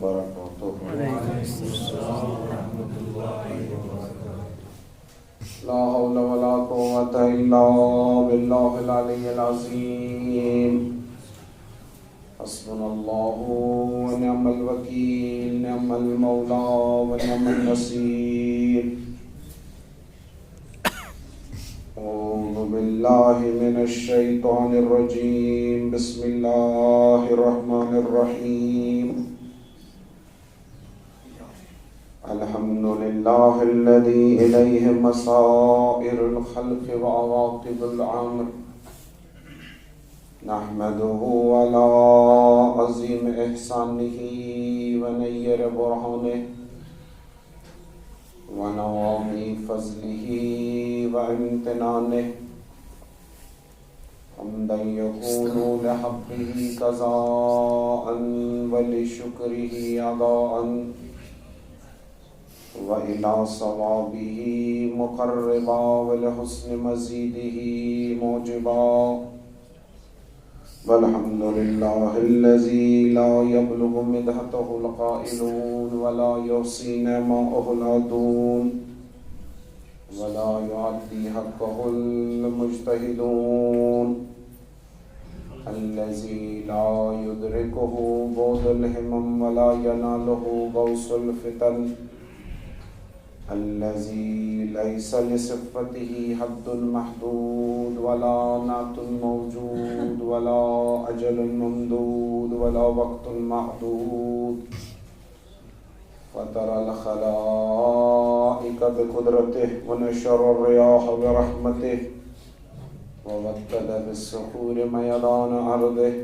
وبركاته. لا حول ولا قوة إلا بالله العلي العظيم. حسبنا الله ونعم الوكيل، نعم المولى ونعم النصير. أعوذ بالله من الشيطان الرجيم. بسم الله الرحمن الرحيم. الحمد لله الذي إليه مصائر الخلق وعواقب الأمر. نحمده على عظيم إحسانه ونير برهانه ونوام فضله وامتنانه، حمدا يكون لحقه قضاء ولشكره أداء، وإلى صوابه مقربا ولحسن مزيده موجبا. والحمد لله الذي لا يبلغ مدحته القائلون ولا يحصي نعماءه العادون ولا يعدي حقه المجتهدون. الذي لا يدركه بعد الهمم ولا يناله غوص الفتن. الذي ليس لصفته حد محدود ولا نعت موجود ولا أجل ممدود ولا وقت معدود. فطر الخلائق بقدرته ونشر الرياح برحمته ووكل بالسحور ميدان أرضه.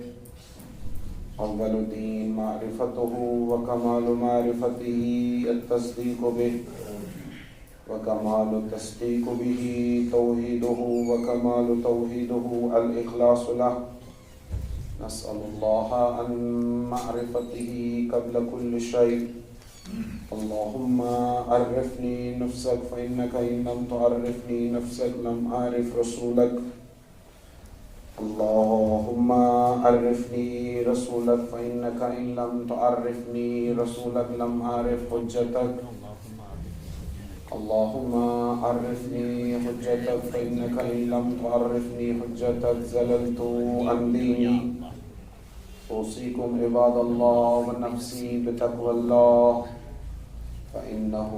أول دين معرفته وكمال معرفته التصديق به، وكمال التصديق به توحيده، وكمال توحيده الإخلاص له. نسأل الله أن معرفته قبل كل شيء. اللهم عرفني نفسك فإنك إن لم تعرفني نفسك لم أعرف رسولك. اللهم عرفني رسولك فإنك إن لم تعرفني رسولك لم أعرف حجتك. اللهم عرفني حجتك فإنك إن لم تعرفني حجتك زللت عن ديني. أوصيكم عباد الله ونفسي بتقوى الله، فإنه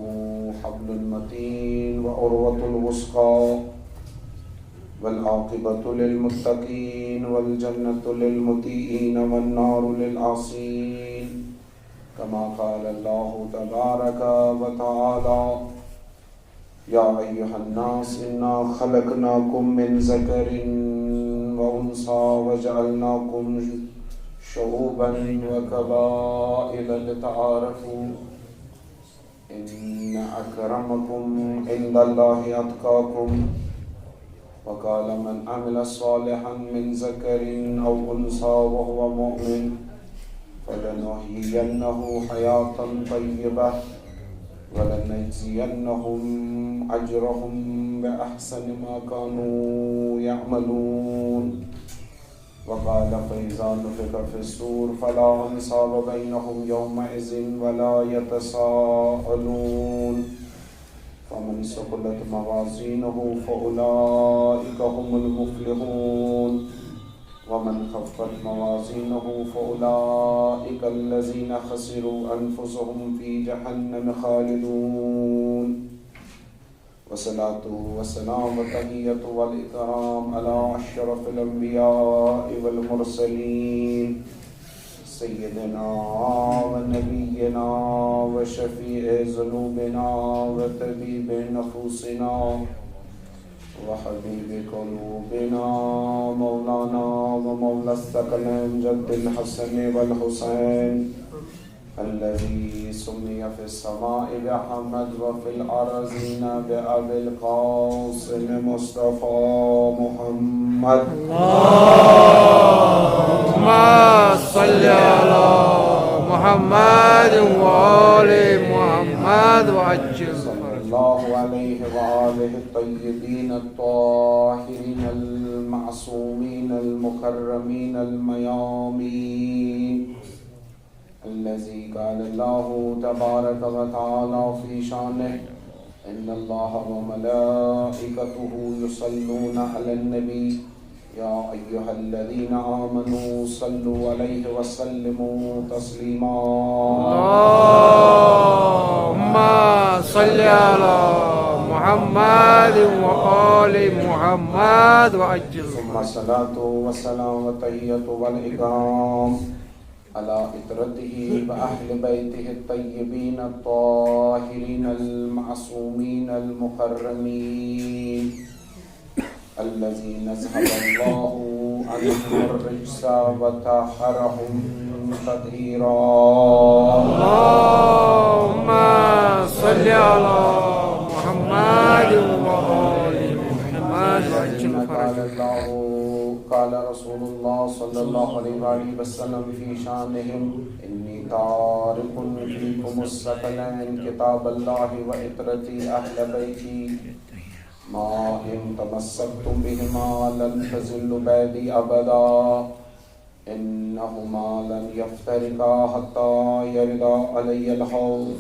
حبل المتين وعروة الوثقى، والعاقبة للمتقين والجنة للمطيعين والنار للعاصين، كما قال الله تبارك وتعالى: يا أيها الناس إنا خلقناكم من ذكر وأنثى وجعلناكم شعوبا وقبائل لتعارفوا إن أكرمكم عند الله أتقاكم. وقال: من عمل صالحا من ذكر أو أنثى وهو مؤمن فلنحيينه حياة طيبة ولنجزينهم أجرهم بأحسن ما كانوا يعملون. وقال: فإذا نفخ في الصور فلا أنساب بينهم يومئذ ولا يتساءلون. فمن ثقلت موازينه فأولئك هم المفلحون، ومن خفت موازينه فأولئك الذين خسروا أنفسهم في جهنم خالدون. والصلاة والسلام والتحية والإكرام على أشرف الأنبياء والمرسلين سيدنا ونبينا وشفيع ذنوبنا وطبيب نفوسنا وحبيب قلوبنا مولانا ومولى الثقلين جد الحسن والحسين، الذي سمي في السماء بأحمد وفي الأرضين بأبي القاسم مصطفى محمد. اللهم صل على محمد وآل محمد وعجل صلى الله عليه وآله الطيبين الطاهرين المعصومين المكرمين الميامين، الذي قال الله تبارك وتعالى في شانه إن الله وملائكته يصلون على النبي يا أيها الذين آمنوا صلوا عليه وسلموا تسليما اللهم صل على محمد وآل محمد وعجل ثم الصلاة والسلام والتحية والإكرام على إطرته وأهل بيته الطيبين الطاهرين المعصومين المكرمين الذين أذهب الله عنهم الرجس وطهرهم تطهيرا اللهم صل على محمد وآل محمد وعجل فرجهم قال رسول الله صلى الله عليه وآله وسلم في شانهم إني تارك فيكم الثقلين كتاب الله وإطرتي أهل بيتي ما إن تمسكتم بهما لن تزلوا بعدي أبدا إنهما لن يفترقا حتى يردا علي الحوض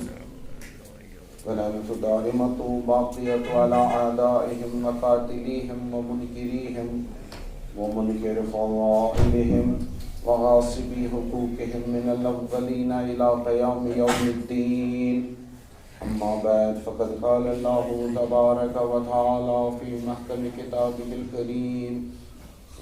ولعنة دائمة باقية على أعدائهم وقاتليهم ومنكريهم ومنكر فضائلهم وغاصبي حقوقهم من الأولين إلى قيام يوم الدين أما بعد فقد قال الله تبارك وتعالى في محكم كتابه الكريم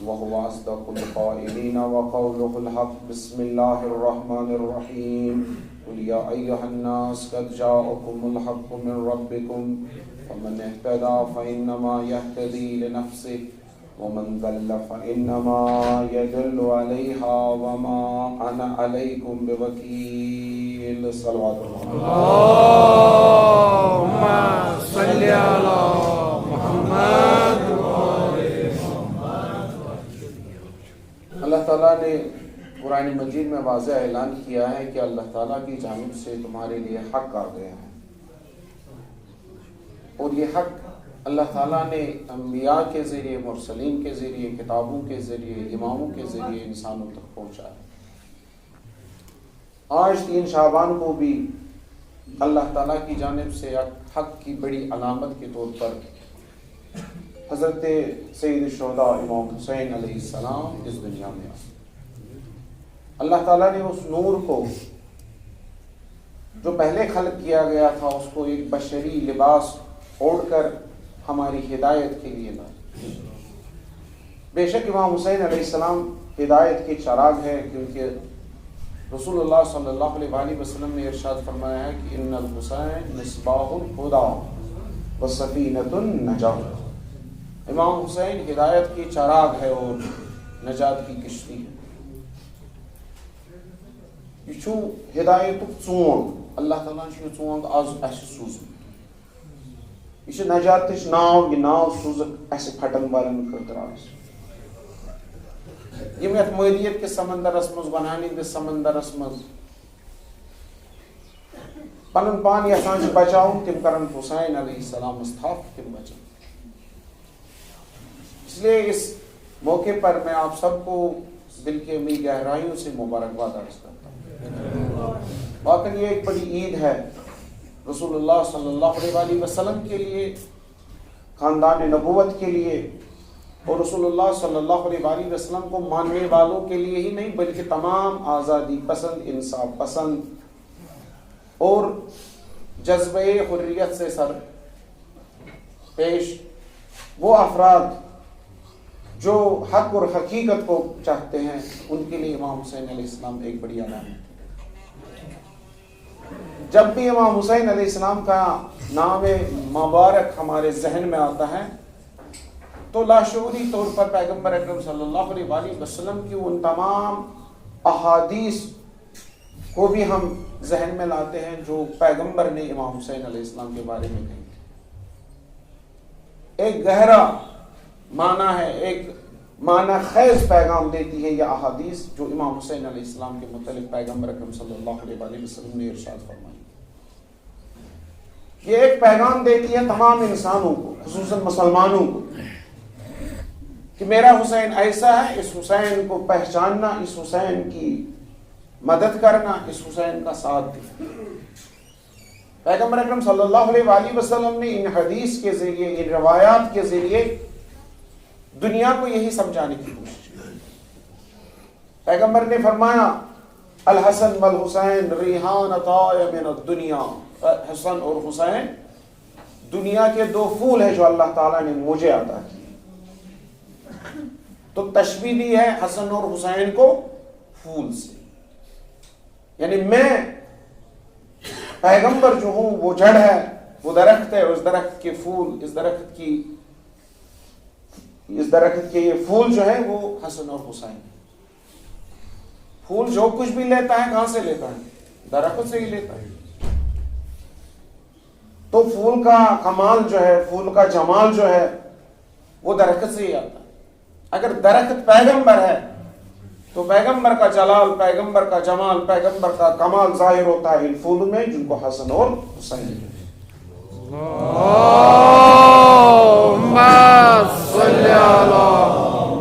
وهو أصدق القائلين وقوله الحق بسم الله الرحمن الرحيم قل يا أيها الناس قد جاءكم الحق من ربكم فمن اهتدى فإنما يهتدي لنفسه ومن ضل فإنما يدل عليها وما أنا عليكم بوكيل صلوات الله اللهم صل على محمد اللہ تعالیٰ نے قرآن مجید میں واضح اعلان کیا ہے کہ اللہ تعالیٰ کی جانب سے تمہارے لیے حق آ گیا ہے اور یہ حق اللہ تعالیٰ نے انبیاء کے ذریعے مرسلین کے ذریعے کتابوں کے ذریعے اماموں کے ذریعے انسانوں تک پہنچایا آج 3 شعبان کو بھی اللہ تعالیٰ کی جانب سے حق کی بڑی علامت کے طور پر حضرت سید الشہداء امام حسین علیہ السلام اس دنیا میں آئے اللہ تعالیٰ نے اس نور کو جو پہلے خلق کیا گیا تھا اس کو ایک بشری لباس اوڑھ کر ہماری ہدایت کے لیے لائے بے شک امام حسین علیہ السلام ہدایت کے چراغ ہے کیونکہ رسول اللہ صلی اللہ علیہ وسلم نے ارشاد فرمایا ہے کہ ان الحسین مصباح الہدی وسفینۃ النجاۃ امام حسین ہدایت کی چراغ ہے اور نجات کی کشتی ہے یہ چھو ہدایت ژونگ اللہ تعالیٰ نے یہ ژونگ آز اسہِ سوٗزمُت یہ نجاتٕچ ناو یہ ناو سوٗزکھ اسہِ پھٹن والٮ۪ن خٲطرٕ آز یم یتھ مٲدیت کِس سمندرس منٛز گۄنہن ہٕنٛدِس سمندرس منٛز پنُن پان یژھان چھِ بچاوُن تِم کرن حسین علیہ السلامس تھپھ تِم بچن اس لیے اس موقع پر میں آپ سب کو دل کی امی گہرائیوں سے مبارکباد عرض کرتا ہوں واقعی یہ ایک بڑی عید ہے رسول اللہ صلی اللہ علیہ وسلم کے لیے خاندان نبوت کے لیے اور رسول اللہ صلی اللہ علیہ وسلم کو ماننے والوں کے لیے ہی نہیں بلکہ تمام آزادی پسند انصاف پسند اور جذبہ حریت سے سر پیش وہ افراد جو حق اور حقیقت کو چاہتے ہیں ان کے لیے امام حسین علیہ السلام ایک بڑی علامت ہے جب بھی امام حسین علیہ السلام کا نام مبارک ہمارے ذہن میں آتا ہے تو لاشعوری طور پر پیغمبر اکرم صلی اللہ علیہ وسلم کی ان تمام احادیث کو بھی ہم ذہن میں لاتے ہیں جو پیغمبر نے امام حسین علیہ السلام کے بارے میں کہی ایک گہرا معنی ہے ایک معنی خیز پیغام دیتی ہے یہ احادیث جو امام حسین علیہ السلام کے متعلق پیغمبر اکرم صلی اللہ علیہ وسلم نے ارشاد فرمائی یہ ایک پیغام دیتی ہے تمام انسانوں کو خصوصاً مسلمانوں کو کہ میرا حسین ایسا ہے اس حسین کو پہچاننا اس حسین کی مدد کرنا، اس حسین کا ساتھ دینا۔ پیغمبر اکرم صلی اللہ علیہ وآلہ وسلم نے ان حدیث کے ذریعے، ان روایات کے ذریعے دنیا کو یہی سمجھانے کی کوشش کی۔ پیغمبر نے فرمایا الحسن والحسین ریحانتای من الدنیا، حسن اور حسین دنیا کے دو پھول ہیں جو اللہ تعالیٰ نے مجھے عطا کیے۔ تو تشبیہ دی ہے حسن اور حسین کو پھول سے، یعنی میں پیغمبر جو ہوں وہ جڑ ہے، وہ درخت ہے، اس درخت کے پھول، اس درخت کے یہ پھول جو ہے وہ حسن اور حسین۔ پھول جو کچھ بھی لیتا ہے کہاں سے لیتا ہے؟ درخت سے ہی لیتا ہے۔ تو پھول کا کمال جو ہے، پھول کا جمال جو ہے وہ درخت سے ہی آتا ہے۔ اگر درخت پیغمبر ہے تو پیغمبر کا جلال، پیغمبر کا جمال، پیغمبر کا کمال ظاہر ہوتا ہے ان پھولوں میں جن کو حسن اور حسین ہے۔ اللہم صلی علی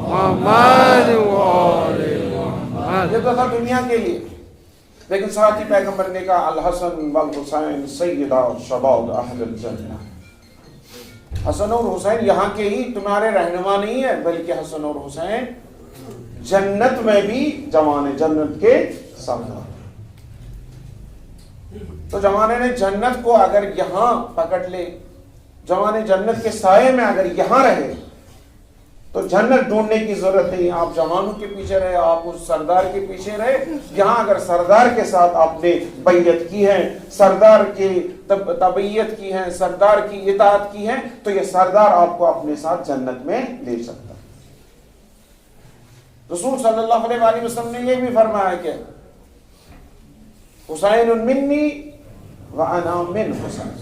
محمد وآل محمد۔ یہ تو تھا دنیا کے لیے، لیکن ساتھ ہی پیغمبر نے کہا الحسن والحسین سیدا شباب اہل الجنہ۔ حسن اور حسین یہاں کے ہی تمہارے رہنما نہیں ہے، بلکہ حسن اور حسین جنت میں بھی جوان جنت کے سردار۔ تو جوان نے جنت کو اگر یہاں پکڑ لے، جوان جنت کے سائے میں اگر یہاں رہے تو جنت ڈھونڈنے کی ضرورت نہیں۔ آپ جوانوں کے پیچھے رہے، آپ اس سردار کے پیچھے رہے، یہاں اگر سردار کے ساتھ آپ نے بیعت کی ہے، سردار کی تبعیت کی ہے، سردار کی اطاعت کی ہے، تو یہ سردار آپ کو اپنے ساتھ جنت میں لے سکتا ہے۔ رسول صلی اللہ علیہ وآلہ وسلم نے یہ بھی فرمایا کہ حسین منی وانا من حسین،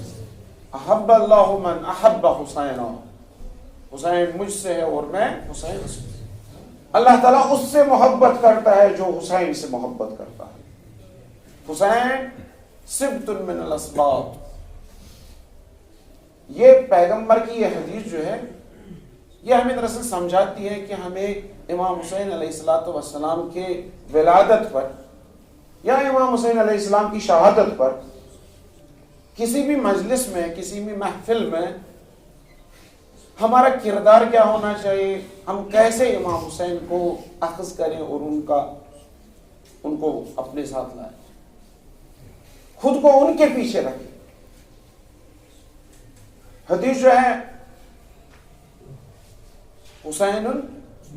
احب اللہ من احب حسین، حسین مجھ سے ہے اور میں حسین سے۔ اللہ تعالیٰ اس سے محبت کرتا ہے جو حسین سے محبت کرتا ہے۔ حسین سبت من الاسباط۔ یہ پیغمبر کی یہ حدیث جو ہے یہ ہمیں دراصل سمجھاتی ہے کہ ہمیں امام حسین علیہ السلام کے ولادت پر یا امام حسین علیہ السلام کی شہادت پر کسی بھی مجلس میں، کسی بھی محفل میں ہمارا کردار کیا ہونا چاہیے، ہم کیسے امام حسین کو اخذ کریں اور ان کو اپنے ساتھ لائیں، خود کو ان کے پیچھے رکھیں۔ حدیث جو ہے حسین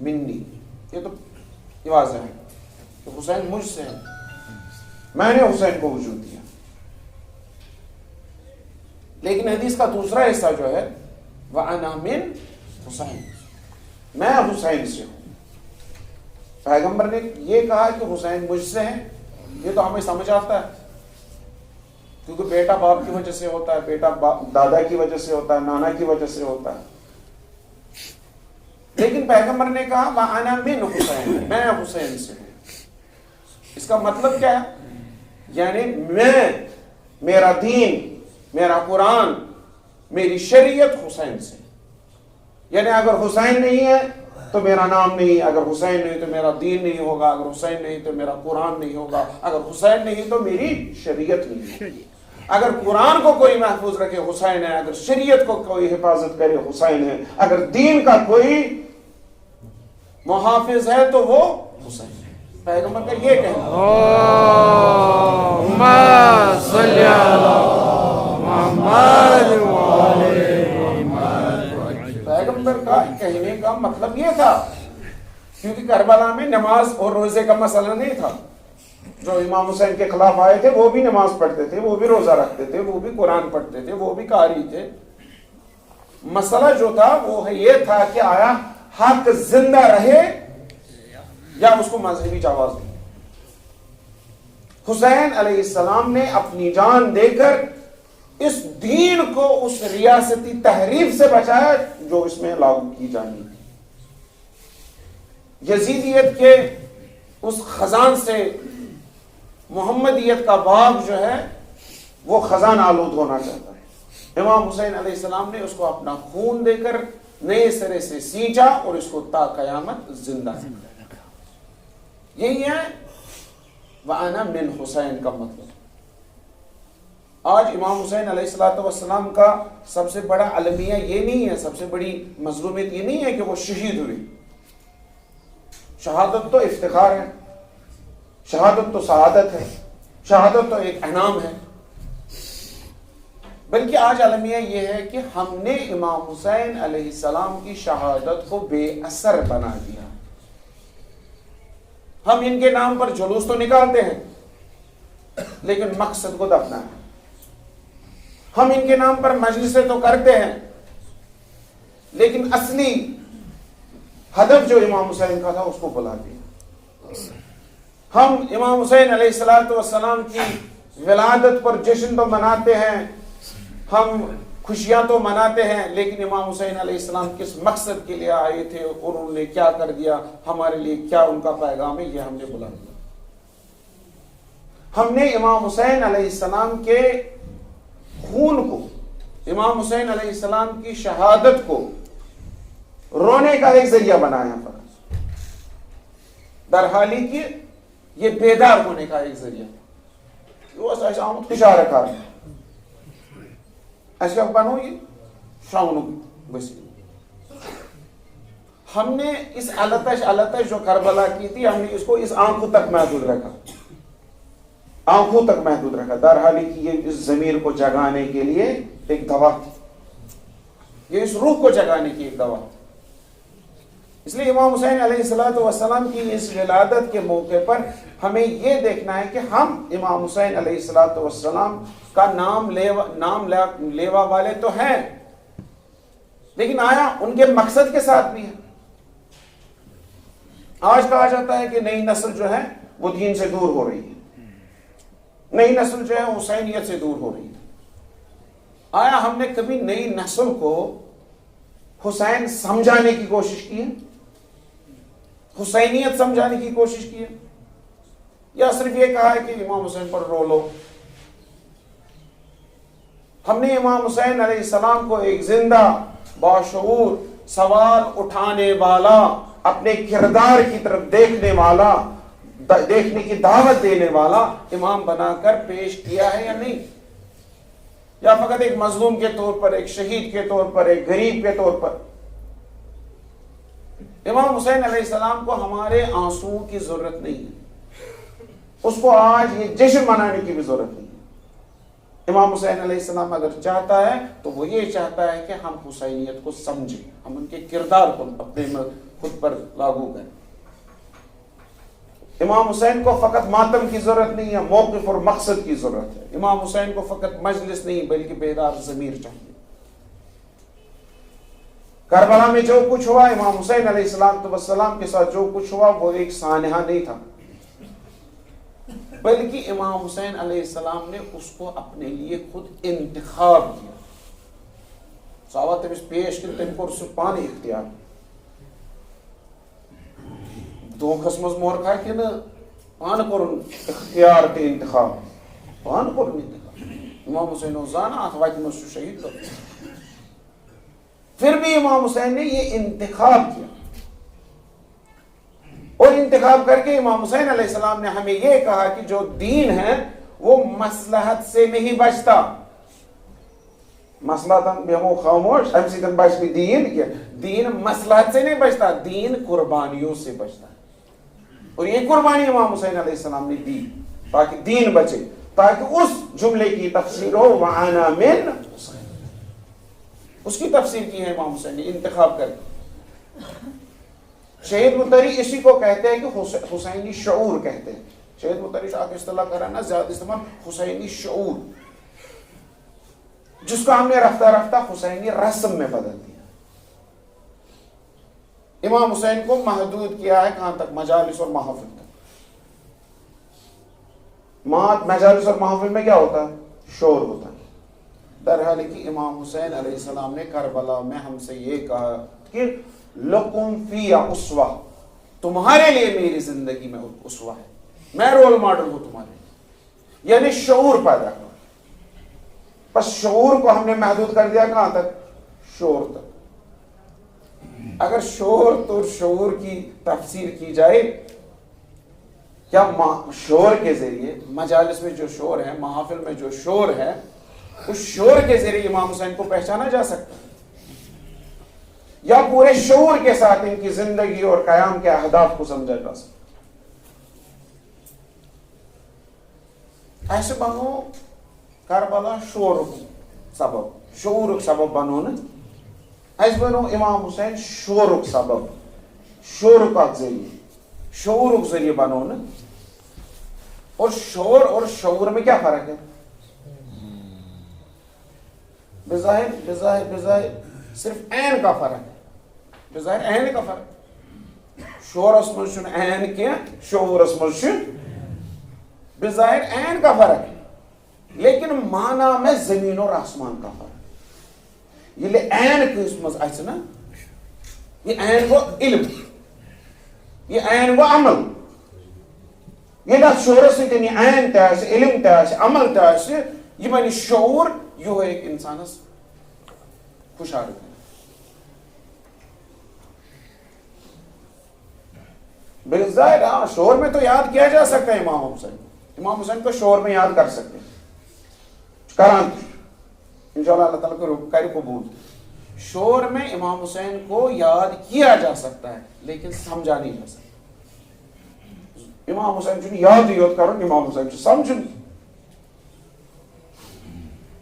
منی، یہ تو یہ واضح ہے کہ حسین مجھ سے ہے، میں نے حسین کو وجود دیا۔ لیکن حدیث کا دوسرا حصہ جو ہے وَأَنَا مِن حسین، میں حسین سے ہوں۔ پیغمبر نے یہ کہا کہ حسین مجھ سے ہے، یہ تو ہمیں سمجھ آتا ہے کیونکہ بیٹا باپ کی وجہ سے ہوتا ہے، بیٹا دادا کی وجہ سے ہوتا ہے، نانا کی وجہ سے ہوتا ہے۔ لیکن پیغمبر نے کہا وَأَنَا مِن حسین، میں حسین سے ہوں۔ اس کا مطلب کیا ہے؟ یعنی میرا دین، میرا قرآن، میری شریعت حسین سے، یعنی اگر حسین نہیں ہے تو میرا نام نہیں، اگر حسین نہیں تو میرا دین نہیں ہوگا، اگر حسین نہیں تو میرا قرآن نہیں ہوگا، اگر حسین نہیں تو میری شریعت نہیں ہوگی۔ اگر قرآن کو کوئی محفوظ رکھے حسین ہے، اگر شریعت کو کوئی حفاظت کرے حسین ہے، اگر دین کا کوئی محافظ ہے تو وہ حسین ہے۔ پیغمبر کا یہ کہنا اللہم صلی علی محمد وآل محمد۔ پیغمبر کا کہنے کا مطلب یہ تھا، کیونکہ کربلا میں نماز اور روزے کا مسئلہ نہیں تھا۔ جو امام حسین کے خلاف آئے تھے وہ بھی نماز پڑھتے تھے، وہ بھی روزہ رکھتے تھے، وہ بھی قرآن پڑھتے تھے، وہ بھی قاری تھے۔ مسئلہ جو تھا وہ یہ تھا کہ آیا حق زندہ رہے یا اس کو مذہبی جواز دے۔ حسین علیہ السلام نے اپنی جان دے کر اس دین کو اس ریاستی تحریف سے بچایا جو اس میں لاگو کی جانی تھی۔ یزیدیت کے اس خزان سے محمدیت کا باغ جو ہے وہ خزان آلود ہونا چاہتا ہے۔ امام حسین علیہ السلام نے اس کو اپنا خون دے کر نئے سرے سے سینچا اور اس کو تا قیامت زندہ رکھا۔ یہی ہے وَأَنَا مِنْ حسین کا مطلب. آج امام حسین علیہ الصلوۃ والسلام کا سب سے بڑا المیہ یہ نہیں ہے، سب سے بڑی مظلومیت یہ نہیں ہے کہ وہ شہید ہوئے. شہادت تو افتخار ہے، شہادت تو سعادت ہے، شہادت تو ایک انعام ہے. بلکہ آج المیہ یہ ہے کہ ہم نے امام حسین علیہ السلام کی شہادت کو بے اثر بنا دیا. ہم ان کے نام پر جلوس تو نکالتے ہیں لیکن مقصد کو دفنا ہے. ہم ان کے نام پر مجلسیں تو کرتے ہیں لیکن اصلی ہدف جو امام حسین کا تھا اس کو بلا دیا. ہم امام حسین علیہ الصلوۃ والسلام کی ولادت پر جشن تو مناتے ہیں، ہم خوشیاں تو مناتے ہیں، لیکن امام حسین علیہ السلام کس مقصد کے لیے آئے تھے اور انہوں نے کیا کر دیا، ہمارے لیے کیا ان کا پیغام ہے، یہ ہم نے بلا دیا. ہم نے امام حسین علیہ السلام کے خون کو، امام حسین علیہ السلام کی شہادت کو رونے کا ایک ذریعہ بنایا فقط، درحالی کہ یہ بیدار ہونے کا ایک ذریعہ. وہ ایسا آمد کشارہ کار ایسا بنو یہ شاونو بسی. ہم نے اس علتش جو کربلا کی تھی، ہم نے اس کو اس آنکھوں تک محدود رکھا، آنکھوں تک محدود رکھا، درحالی کہ یہ اس ضمیر کو جگانے کے لیے ایک دوا تھی، یہ اس روح کو جگانے کی ایک دوا تھی. اس لیے امام حسین علیہ الصلوۃ والسلام کی اس ولادت کے موقع پر ہمیں یہ دیکھنا ہے کہ ہم امام حسین علیہ الصلوۃ والسلام کا نام لیوا والے تو ہیں، لیکن آیا ان کے مقصد کے ساتھ بھی ہے. آج کہا جاتا ہے کہ نئی نسل جو ہے وہ دین سے دور ہو رہی ہے، نئی نسل جو ہے حسینیت سے دور ہو رہی ہے. آیا ہم نے کبھی نئی نسل کو حسین سمجھانے کی کوشش کی ہے، حسینیت سمجھانے کی کوشش کی ہے، یا صرف یہ کہا ہے کہ امام حسین پر رو لو؟ ہم نے امام حسین علیہ السلام کو ایک زندہ، باشعور، سوال اٹھانے والا، اپنے کردار کی طرف دیکھنے والا، دیکھنے کی دعوت دینے والا امام بنا کر پیش کیا ہے یا نہیں؟ یا فقط ایک مظلوم کے طور پر، ایک شہید کے طور پر، ایک غریب کے طور پر؟ امام حسین علیہ السلام کو ہمارے آنسو کی ضرورت نہیں ہے، اس کو آج یہ جشن منانے کی بھی ضرورت نہیں ہے. امام حسین علیہ السلام اگر چاہتا ہے تو وہ یہ چاہتا ہے کہ ہم حسینیت کو سمجھیں، ہم ان کے کردار کو اپنے خود پر لاگو کریں. امام حسین کو فقط ماتم کی ضرورت نہیں ہے، موقف اور مقصد کی ضرورت ہے. امام حسین کو فقط مجلس نہیں بلکہ بیدار ضمیر چاہیے. کربلا میں جو کچھ ہوا، امام حسین علیہ السلام کے ساتھ جو کچھ ہوا، وہ ایک سانحہ نہیں تھا، بلکہ امام حسین علیہ السلام نے اس کو اپنے لیے خود انتخاب کیا. صحابہ تمس پیش کر تم کو سہ پانے اختیار دھوکھس مز مورکھا کہ پان کور اختیار تے انتخاب، پان کور انتخاب. امام حسین زانا ات وتہ مز شہید کر، پھر بھی امام حسین نے یہ انتخاب کیا. اور انتخاب کر کے امام حسین علیہ السلام نے ہمیں یہ کہا کہ جو دین ہے وہ مصلحت سے نہیں بچتا. مصلحت بیمو خاموش ام سیدن بچ بھی دین مصلحت سے نہیں بچتا، دین قربانیوں سے بچتا ہے. اور یہ قربانی امام حسین علیہ السلام نے دی تاکہ دین بچے، تاکہ اس جملے کی تفسیر ہو وَأَنَا مِنْ حسین. اس کی تفسیر کی ہے امام حسین نے انتخاب کر کے. شہید مطہری اسی کو کہتے ہیں کہ حسینی شعور کہتے ہیں. شہید مطہری آپ اصطلاح کرانا زیادہ استعمال حسینی شعور، جس کو ہم نے رفتہ رفتہ حسینی رسم میں بدل دیا. امام حسین کو محدود کیا ہے کہاں تک؟ مجالس اور محافل تک. مجالس اور محافل میں کیا ہوتا ہے؟ شور ہوتا ہے. درحال کہ امام حسین علیہ السلام نے کربلا میں ہم سے یہ کہا کہ لکم فی اسوہ، تمہارے لیے میری زندگی میں اسوہ ہے، میں رول ماڈل ہوں تمہارے لیے. یعنی شعور پیدا کرو. بس شعور کو ہم نے محدود کر دیا کہاں تک؟ شور تک. اگر شور تو شعور کی تفسیر کی جائے کیا شور کے ذریعے مجالس میں جو شور ہے، محافل میں جو شور ہے، اس شور کے ذریعے امام حسین کو پہچانا جا سکتا ہے، یا پورے شعور کے ساتھ ان کی زندگی اور قیام کے اہداف کو سمجھا جا سکتا؟ ایسے بنو کربلا شورک سبب بنو نا، ایسے بنو امام حسین شورک سبب، شورک اک ذریعے، شعورک ذریعے بنو نا۔ اور شور اور شعور میں کیا فرق ہے؟ بظاہر صرف عین کا فرق ہے، بظاہر عین کا فرق، شور اسمن شن عین کیا، شعور اسمن شن بظاہر عین کا فرق ہے، لیکن معنی میں زمین اور آسمان کا فرق ہے۔ یہ عین کس مز آئے نا، یہ عین وہ علم، یہ عین وہ عمل، یہ نا شعور سے تنی عین تیسے، علم تیسے، عمل تیسے، یہ بنی شعور، یہ ہو ایک انسان خوشحال ہے۔ بظاہر ہاں شور میں تو یاد کیا جا سکتا ہے امام حسین کو شور میں یاد کر سکتے ہیں، کران انشاءاللہ اللہ تعالیٰ کو کر قبول۔ شور میں امام حسین کو یاد کیا جا سکتا ہے لیکن سمجھا نہیں جا سکتا۔ امام حسین چھ یاد کرو، امام حسین سمجھن۔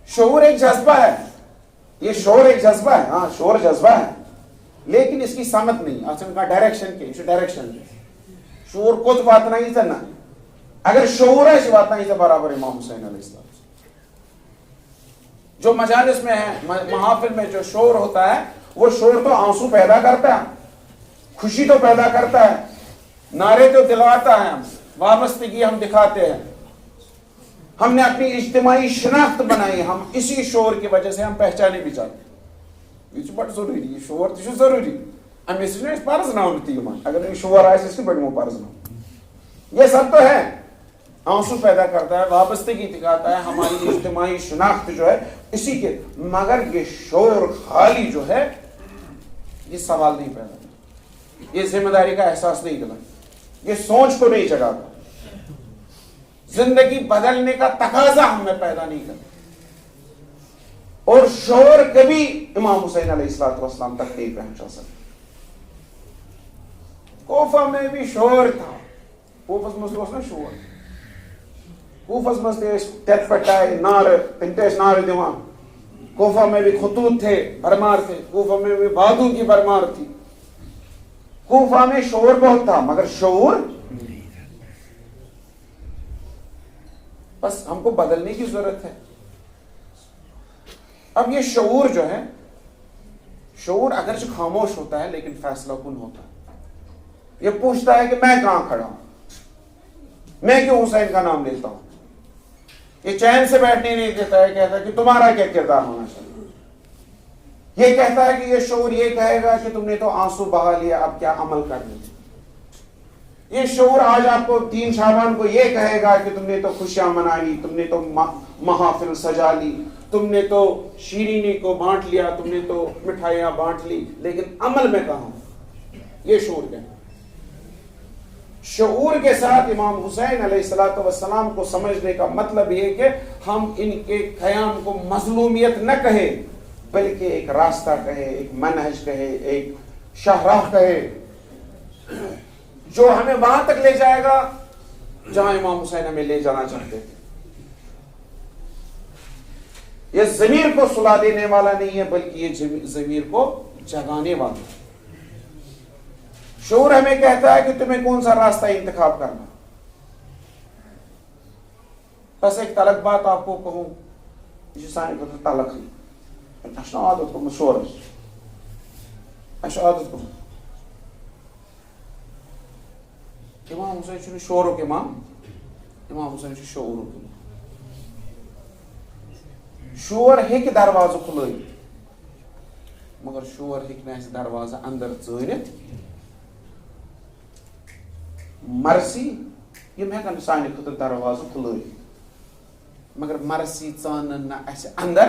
شعور ایک جذبہ ہے، یہ شور ایک جذبہ ہے، ہاں شور جذبہ ہے، لیکن اس کی سمت نہیں، اصل کا ڈائریکشن کے ڈائریکشن کے شور کو تو بات نہیں تھا نا، اگر شعور ہے اس بات نہیں تھا برابر امام حسین علیہ السلام۔ جو مجالس میں ہے، محافل میں جو شور ہوتا ہے، وہ شور تو آنسو پیدا کرتا ہے، خوشی تو پیدا کرتا ہے، نعرے تو دلواتا ہے، وابستگی ہم دکھاتے ہیں، ہم نے اپنی اجتماعی شناخت بنائی، ہم اسی شور کی وجہ سے ہم پہچانے بھی چاہتے ہیں۔ یہ بڑا ضروری، یہ شور تو ضروری، ہم اس نے پرز نہ ہوتی ہے، اگر یہ شور آئے اس کی بڑی وہ پرز نہ، یہ سب تو ہے، آنسو پیدا کرتا ہے، وابستگی دکھاتا ہے، ہماری اجتماعی شناخت جو ہے اسی کے، مگر یہ شور خالی جو ہے یہ سوال نہیں پیدا کرتا، یہ ذمہ داری کا احساس نہیں دلاتا، یہ سوچ کو نہیں جگاتا، زندگی بدلنے کا تقاضا ہم میں پیدا نہیں کرتا۔ اور شور کبھی امام حسین علیہ السلام تک نہیں پہنچا سکتا۔ کوفہ میں بھی شور تھا، کوفہ میں شور، کوفہ میں تت پٹائے نار تنتیش نار دیوان، کوفہ میں بھی خطوط تھے، بھرمار تھے، کوفہ میں بھی بادوں کی بھرمار تھی، کوفہ میں شور بہت تھا مگر شعور نہیں تھا۔ بس ہم کو بدلنے کی ضرورت ہے۔ اب یہ شعور جو ہے، شعور اگرچہ خاموش ہوتا ہے لیکن فیصلہ کن ہوتا ہے، یہ پوچھتا ہے کہ میں کہاں کھڑا ہوں، میں کیوں حسین کا نام لیتا ہوں، یہ چین سے بیٹھنے نہیں دیتا ہے، کہتا ہے کہ تمہارا کیا کردار ہونا چاہیے، یہ کہتا ہے کہ یہ شعور یہ کہے گا کہ تم نے تو آنسو بہا لیا، اب کیا عمل کرنا ہے، یہ شعور آج آپ کو 3 شعبان کو یہ کہے گا کہ تم نے تو خوشیاں منا لی، تم نے تو محافل سجا لی، تم نے تو شیرینی کو بانٹ لیا، تم نے تو مٹھائیاں بانٹ لی، لیکن عمل میں کہاں؟ یہ شعور کہنا۔ شعور کے ساتھ امام حسین علیہ السلام کو سمجھنے کا مطلب یہ کہ ہم ان کے قیام کو مظلومیت نہ کہے، بلکہ ایک راستہ کہے، ایک منہج کہے، ایک شاہراہ کہے، جو ہمیں وہاں تک لے جائے گا جہاں امام حسین ہمیں لے جانا چاہتے تھے۔ یہ ضمیر کو سلا دینے والا نہیں ہے بلکہ یہ ضمیر کو جگانے والا ہے۔ شعور ہمیں کہتا ہے کہ تمہیں کون سا راستہ انتخاب کرنا۔ بس ایک تلک بات آپ کو کہوں، یہ سائن کو تلک ہے، اشنا عادت کو مشور ہے، اشنا عادت کو امام حسین چھو شعور کے امام حسین چھو شعور کے شعور ہے کہ دروازہ کھلوئی، مگر شعور ہے کہ ایسے دروازہ اندر ژٲرِتھ۔ مرسی یم ہیکن سانہِ خٲطرٕ دروازٕ کھلٲوِتھ، مگر مرسی ژانن نہ اسہِ اندر،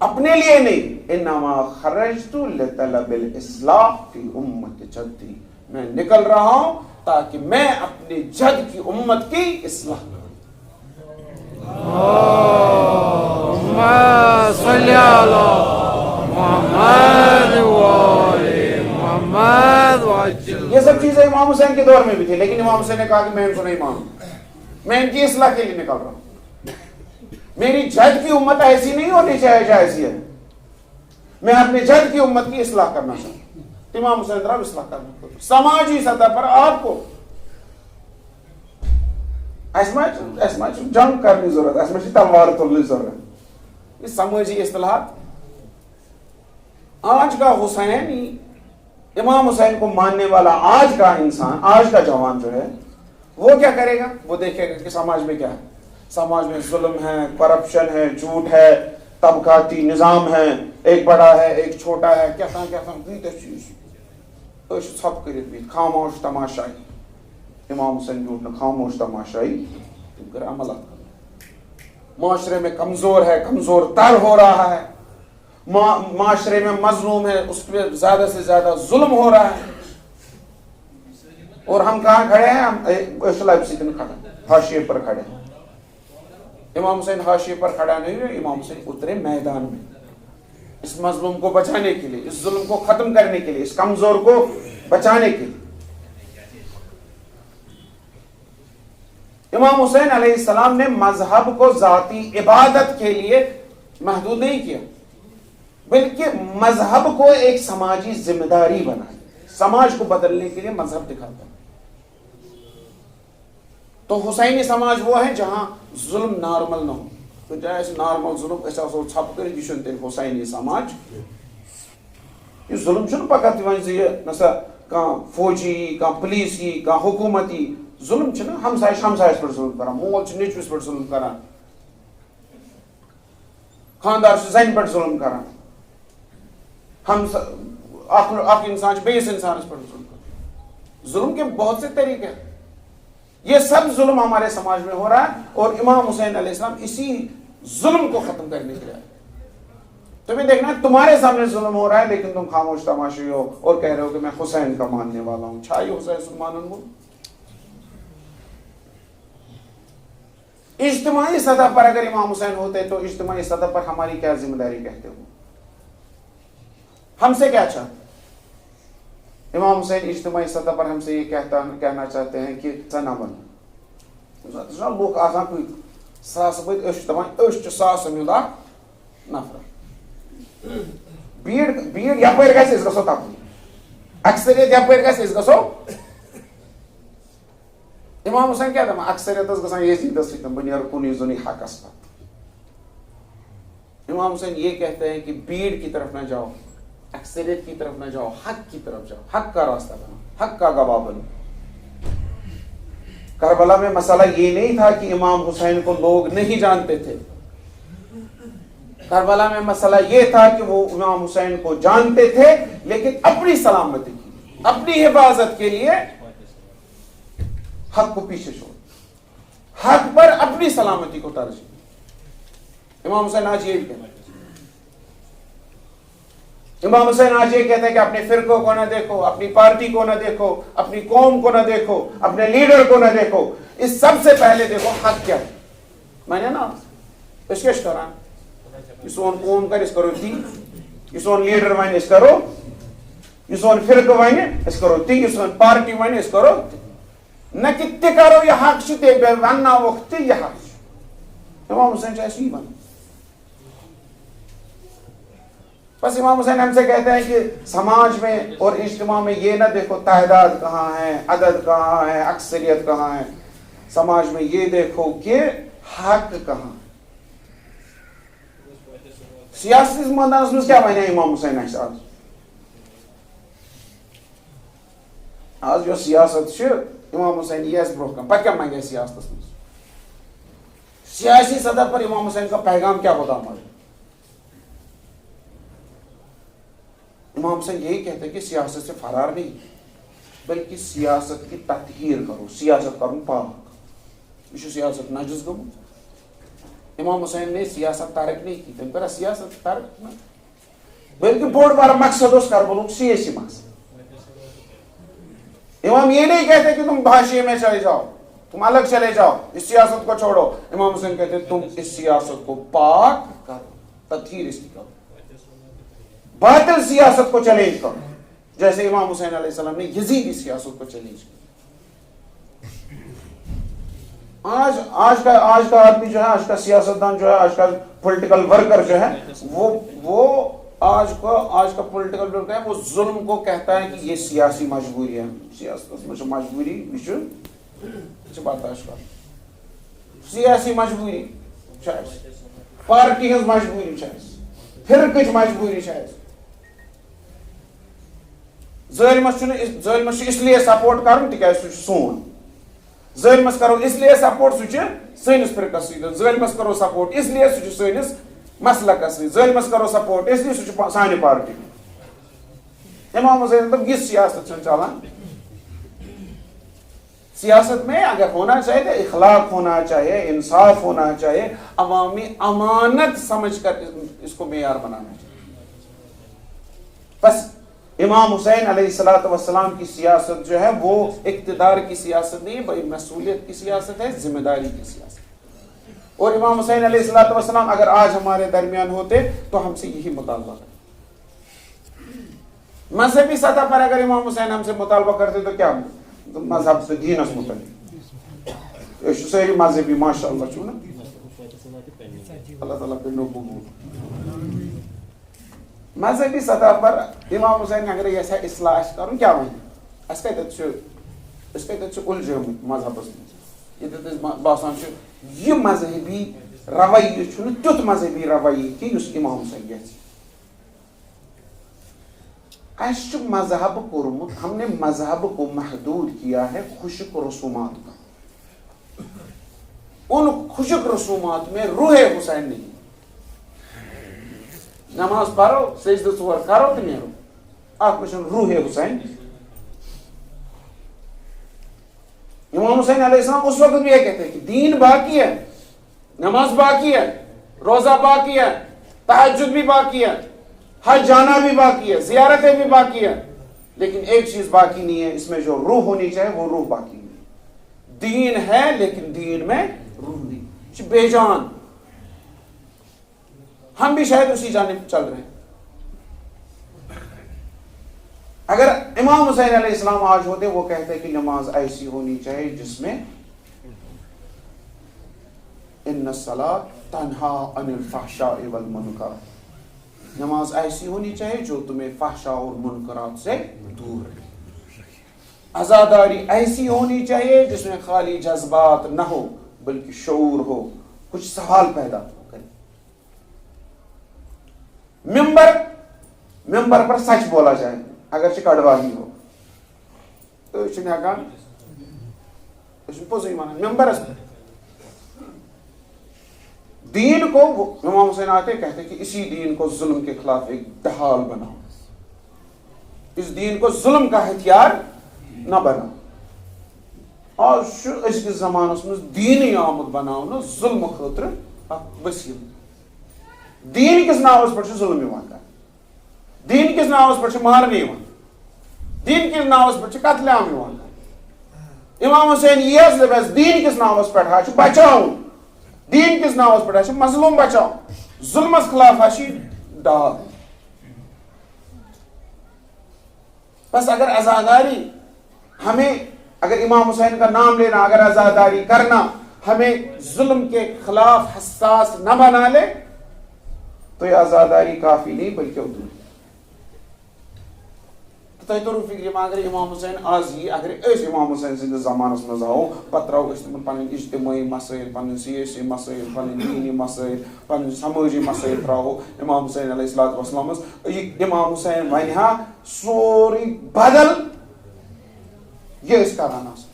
اپنے لیے نہیں، انما خرجت لطلب الاصلاح فی امت جدی، میں نکل رہا ہوں تاکہ میں اپنے جد کی امت کی اصلاح کروں. اللهم صل على محمد وآل محمد وعجل. یہ سب چیزیں امام حسین کے دور میں بھی تھی، لیکن امام حسین نے کہا کہ میں ان کو نہیں مانوں، میں ان کی اصلاح کے لیے نکل رہا ہوں. میری جد کی امت ایسی نہیں ہونی چاہیے جیسی ہے، میں اپنے جد کی امت کی اصلاح کرنا چاہتا ہوں. امام حسین طرف اصلاح کرنا سماجی سطح پر آپ کو جنگ کرنی ضرورت ہے، تلوار تلنی ضرورت. یہ سماجی اصطلاحات. آج کا حسینی، امام حسین کو ماننے والا آج کا انسان، آج کا جوان جو ہے وہ کیا کرے گا؟ وہ دیکھے گا کہ سماج میں کیا ہے. سماج میں ظلم ہے، کرپشن ہے، جھوٹ ہے، طبقاتی نظام ہے، ایک بڑا ہے ایک چھوٹا ہے، کیا چیز سب کر خاموش تماشائی. امام حسین جھوٹ نے خاموش تماشائی کر عمل. معاشرے میں کمزور ہے، کمزور تر ہو رہا ہے، معاشرے میں مظلوم ہے، اس پہ زیادہ سے زیادہ ظلم ہو رہا ہے. اور ہم کہاں کھڑے ہیں؟ ہم حاشیے پر کھڑے ہیں. امام حسین حاشیے پر کھڑا نہیں ہوئے، امام حسین اترے میدان میں اس مظلوم کو بچانے کے لیے، اس ظلم کو ختم کرنے کے لیے، اس کمزور کو بچانے کے لیے. امام حسین علیہ السلام نے مذہب کو ذاتی عبادت کے لیے محدود نہیں کیا، بلکہ مذہب کو ایک سماجی ذمہ داری بنائی. سماج کو بدلنے کے لیے مذہب دکھاتا ہے. تو حسینی سماج وہ ہے جہاں ظلم نارمل نہ ہو. تو جیسے نارمل ظلم ایسا چھپ کر یہ چھن تیل حسینی سماج. یہ ظلم چھن پکت یہ نسا کان فوجی، کان پولیسی، کان حکومتی ظلم چھنا ہمسایس پر ظلم کران، مول چھ نیچوس پر ظلم کران، خاندار چھ زن پر ظلم کران، اخ انسان چھ بیس انسانس پر ظلم کران. ظلم کے بہت سے طریقے ہیں. یہ سب ظلم ہمارے سماج میں ہو رہا ہے اور امام حسین علیہ السلام اسی ظلم کو ختم کرنے کے لیے آئے. تمہیں دیکھنا تمہارے سامنے ظلم ہو رہا ہے لیکن تم خاموش تماشی ہو اور کہہ رہے ہو کہ میں حسین کا ماننے والا ہوں. چھائی حسین سلمان کو اجتماعی سطح پر اگر امام حسین ہوتے تو اجتماعی سطح پر ہماری کیا ذمہ داری کہتے ہو؟ ہم سے کیا چاہتے؟ امام حسین اجتماعی سطح پر ہم سے یہ کہنا چاہتے ہیں کہ نہ بنو. لوگ آسان کوئی ساس بت دپان ساس میون اخ نفر بھیڑ یپر گژھِ گژھو تپٲرۍ اکثریت یپر گژھِ گژھو. امام حسین کیا دپان اکثریت گژھان یزیدس سۭتۍ بہٕ نیرٕ کُنُے زوٚنُے حقس پتہٕ. امام حسین یہ کہتے ہیں کہ بھیڑ کی طرف نہ جاؤ، اکثریت کی طرف نہ جاؤ، حق کی طرف جاؤ، حق کا راستہ بناؤ، حق کا گواہ بنو. کربلا میں مسئلہ یہ نہیں تھا کہ امام حسین کو لوگ نہیں جانتے تھے. کربلا میں مسئلہ یہ تھا کہ وہ امام حسین کو جانتے تھے لیکن اپنی سلامتی کی، اپنی حفاظت کے لیے حق کو پیچھے چھوڑ، حق پر اپنی سلامتی کو ترجیح. امام حسین آج یہ بھی کہتے ہیں، امام حسین آج یہ کہتے ہیں کہ اپنے فرقوں کو نہ دیکھو، اپنی پارٹی کو نہ دیکھو، اپنی قوم کو نہ دیکھو، اپنے لیڈر کو نہ دیکھو، اس سب سے پہلے دیکھو حق کیا ہے. میں نے نا اس کیش کران یہ سون قوم کر اس کرو تی، یہ سون لیڈر ون اس کرو، یہ سون فرقہ ون اس کرو تی، یہ سون پارٹی ون اس کرو نہ کہ تہ کرو یہ حق چھ تے وننا وقت یہ حق. امام حسین چاہے سی بن. بس امام حسین ہم سے کہتے ہیں کہ سماج میں اور اجتماع میں یہ نہ دیکھو تعداد کہاں ہے، عدد کہاں ہے، اکثریت کہاں ہے. سماج میں یہ دیکھو کہ حق کہاں. سیاسی میدانس میں کیا ونیا امام حسین اَسہِ آج جو سیاست چھ امام حسین یہ اس برو کم پتہ کیا منگے سیاست میں. سیاسی سطح پر امام حسین کا پیغام کیا ہوتا ہمارے؟ امام حسین یہی کہتے ہیں کہ سیاست سے فرار نہیں بلکہ سیاست کی تطہیر کرو، سیاست کرو پاک. یہ سیاست نجس گمت، امام حسین نے سیاست ترک نہیں کی تم کرا سیاست ترک نہ بلکہ بوڑ بارا مقصد اس کربلک سیاسی مقصد. امام یہ نہیں کہتے کہ تم بھاشیے میں چلے جاؤ, تم الگ چلے جاؤ, اس سیاست کو چھوڑو. امام حسین کہتے تم اس سیاست کو پاک کرو, تطہیر اس کی کرو, باطل سیاست کو چیلنج کرو, جیسے امام حسین علیہ السلام نے یزیدی سیاست کو چیلنج کیا. آج کا آدمی جو ہے, آج کا سیاستدان جو ہے, آج کا پولیٹیکل ورکر جو ہے, وہ آج کا پولیٹیکل ورکر ہے, وہ ظلم کو کہتا ہے کہ یہ سیاسی مجبوری ہے. سیاست میں مجبوری برداشت کر, سیاسی مجبوری پارٹی ہز مجبوری فرقچ مجبوری ظالمس اس لیے سپورٹ کرن تکیاز سہ سون, ظالمس کرو اس لیے سپورٹ سہ سٲنِس فرقس سۭتۍ, ظالمس کرو سپورٹ اس لیے سہ سٲنِس مسلکس سۭتۍ, ظالمس کرو سپورٹ اس لیے سہ سانہِ پارٹی. امام حسین دوٚپ یہِ سیاست چھنہٕ چلان. سیاست میں اگر ہونا چاہیے تو اخلاق ہونا چاہیے, انصاف ہونا چاہیے, عوامی امانت سمجھ کر اس کو معیار بنانا چاہیے. بس امام حسین علیہ السلام کی سیاست جو ہے وہ اقتدار کی سیاست نہیں, بھائی مسئولیت کی سیاست ہے, ذمہ داری کی سیاست. اور امام حسین علیہ السلام اگر آج ہمارے درمیان ہوتے تو ہم سے یہی مطالبہ کرتے. مذہبی سطح پر اگر امام حسین ہم سے مطالبہ کرتے تو کیا مذہب سے دینس متعلق ساری مذہبی ماشاء اللہ چھو نا, اللہ تعالیٰ پہ نو قبول. مذہبی سطح پر امام حسین اگر یہ اصلاح کرن کیا ون اس کتھ الجھمت مذہبس مز, یہ باسان یہ مذہبی رویہ چھُنہٕ تیُتھ مذہبی رویہ کہ یُس امام حسین یژھِ. اس مذہب کورمت, ہم نے مذہب کو محدود کیا ہے خشک رسومات کا. ان خشک رسومات میں روح حسین نہیں. نماز پڑھو, سجدہ 4 کرو تو نیرو, اتھ میں روح حسین. امام حسین علیہ السلام اس وقت بھی یہ کہتے ہیں کہ دین باقی ہے, نماز باقی ہے, روزہ باقی ہے, تہجد بھی باقی ہے, حج جانا بھی باقی ہے, زیارتیں بھی باقی ہے, لیکن ایک چیز باقی نہیں ہے, اس میں جو روح ہونی چاہیے وہ روح باقی نہیں. دین ہے لیکن دین میں روح نہیں, بے جان. ہم بھی شاید اسی جانب چل رہے ہیں. اگر امام حسین علیہ السلام آج ہوتے, وہ کہتے کہ نماز ایسی ہونی چاہیے جس میں ان الصلاۃ تنہا عن الفحشاء والمنکر, نماز ایسی ہونی چاہیے جو تمہیں فحشاء اور منکرات سے دور رکھے. عزاداری ایسی ہونی چاہیے جس میں خالی جذبات نہ ہو بلکہ شعور ہو, کچھ سوال پیدا کرے. ممبر پر سچ بولا جائے اگرچہ کڑواہی ہو تو پوزی مان ممبرس دین کو. امام حسین آتے کہتے کہ اسی دین کو ظلم کے خلاف ایک ڈھال بناؤ, اس دین کو ظلم کا ہتھیار نہ بناؤ. اور اس کے زمانس میں دین آمد بناؤ ظلم خاطر وسیل. دین کس ناوس پر ظلم یوان کر, دین کس ناوس پر مارنے یوان, دین کس ناوس پر قتل عام یوان کر. امام حسین یہ دس دین کس ناوس پر بچاؤ, دین کس ناوس پر مظلوم بچاؤ, ظلمس خلاف ڈال. بس اگر عزاداری ہمیں, اگر امام حسین کا نام لینا, اگر عزاداری کرنا ہمیں ظلم کے خلاف حساس نہ بنا لے تو یہ عزاداری کافی نہیں بلکہ ادھوری. تۄہہِ توٚرُو فِکرِ ما اگر امام حسین آز یی, اگر أسۍ امام حسین سٕنٛدِس زمانس منٛز آو, پتہٕ ترٛاوو أسۍ تِمن پنٕنۍ اجتمٲعی مسٲیل, پنٕنۍ سیٲسی مسٲیل, پنٕنۍ دینی مسٲیل, پنٕنۍ سمٲجی مسٲیل ترٛاوو امام حسین علیہ الصلوۃ والسلامس. یہِ امام حسین ونہِ ہا سورُے بدل یہ أسۍ کران آسان.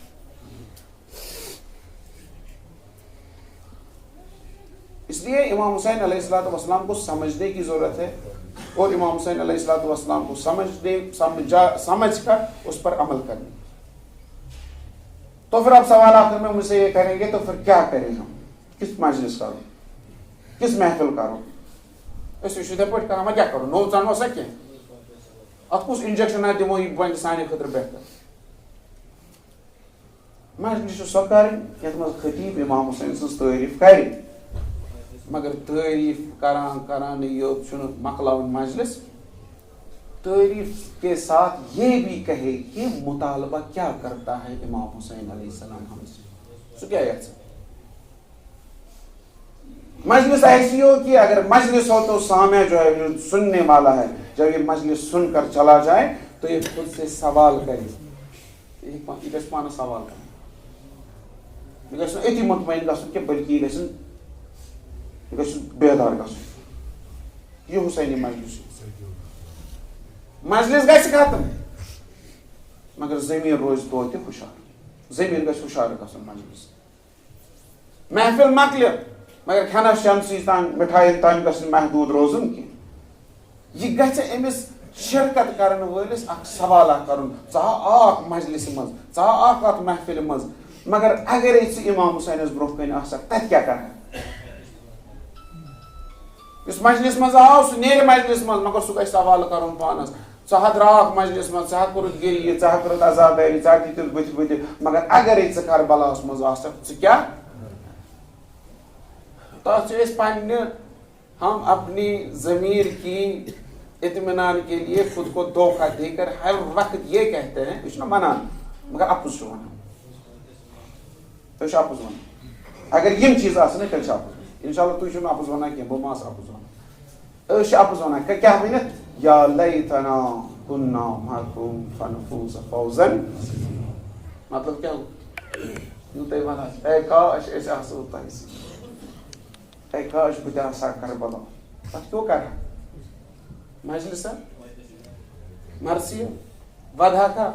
اس لیے امام حسین علیہ الصلوۃ والسلام کو سمجھنے کی ضرورت ہے, اور امام حسین علیہ الصلوۃ والسلام کو سمجھ کر اس پر عمل کرنے. تو پھر آپ سوال آخر میں مجھ سے یہ کریں گے تو پھر کیا کریں ہم, کس مجلس کرو, کس محفل کرو اس یتھے پٲٹھۍ کران وۄنۍ کیٛاہ کرو نوٚو ژانو سا کینٛہہ اتھ کُس انجیکشن دِمو یہِ بنہِ سانہِ خٲطرٕ بہتر مجلس چھِ سۄ کَرٕنۍ یَتھ منٛز خطیب امام حسین سٕنٛز تعریٖف کرِ مگر تعریٖف کران کران یوت چھُنہٕ مۄکلاوٕنۍ مجلس تعریف کے ساتھ یہ بھی کہے کہ مطالبہ کیا کرتا ہے امام حسین علیہ السلام ہم سے سو کیا یاد مجلس ایسی ہو کہ اگر مجلس ہو تو سامع جو ہے جو سننے والا ہے جب یہ مجلس سن کر چلا جائے تو یہ خود سے سوال کرے یہ گژھِ پانس سوال کرے یہ گژھِ نہٕ أتی مطمئن گژھُن کینٛہہ بلکہ یہ گژھِ بیدار گژھُن یہ حسینی مجلس مجلس گژھِ ختم مگر زمین روزِ توتہِ ہُشار زمین گژھِ ہُشار گژھُن مجلس محفل مۄکلہِ مگر کھٮ۪نس چٮ۪نسٕے تام مِٹھایَن تام گژھِ نہٕ محدوٗد روزُن کینٛہہ یہِ گژھِ أمِس شرکت کرن وٲلِس اکھ سوالا کرُن ژٕ آو اکھ مجلسہِ منٛز ژٕ آو اکھ اتھ محفلہِ منٛز مگر اگرے ژٕ امام حسینس برونٛہہ کَنہِ آسکھ تتہِ کیٛاہ کرکھ یُس مجلس منٛز آو سُہ نیرِ مجلس منٛز مگر سُہ گژھِ سوال کرُن پانس ژٕ ہا درٛاکھ مجلس منٛز ژٕ ہا کوٚرُتھ گِریہِ ژٕ ہا کوٚرُتھ عزادٲری ژٕ ہا دِتِتھ بٕتھِ بٕتھِ مگر اگرے ژٕ کربلاہس منٛز آسکھ ژٕ کیٛاہ تتھ چھِ أسۍ پننہِ ہم اپنی ضمیر کی اطمینان کے لیے خود کو دھوکہ دے کر ہر وقت یہ کہتے ہیں یہ چھُنہ ونان مگر اپُز چھُ ونان تُہۍ چھِو اپُز ونان اگر یِم چیٖز آسن تیٚلہِ چھِ اپُز انشاءاللہ تُہۍ چھِو نہٕ اپُز ونان کینٛہہ بہٕ ما آسہٕ اپُز ونان أسۍ چھِ اپُز ونان کیٛاہ ؤنِتھ یا لیتنا کُنّا معکُم فنفوز فوزا مطلب کیٛاہ گوٚو یوٗتاہ ونان اے کاش أسۍ آسہو تۄہہِ سۭتۍ اے کاش بہٕ تہِ آسہٕ ہا کربلا تتھ کیٛاہ کرٕ مجلسا مرثیہ ودھا کا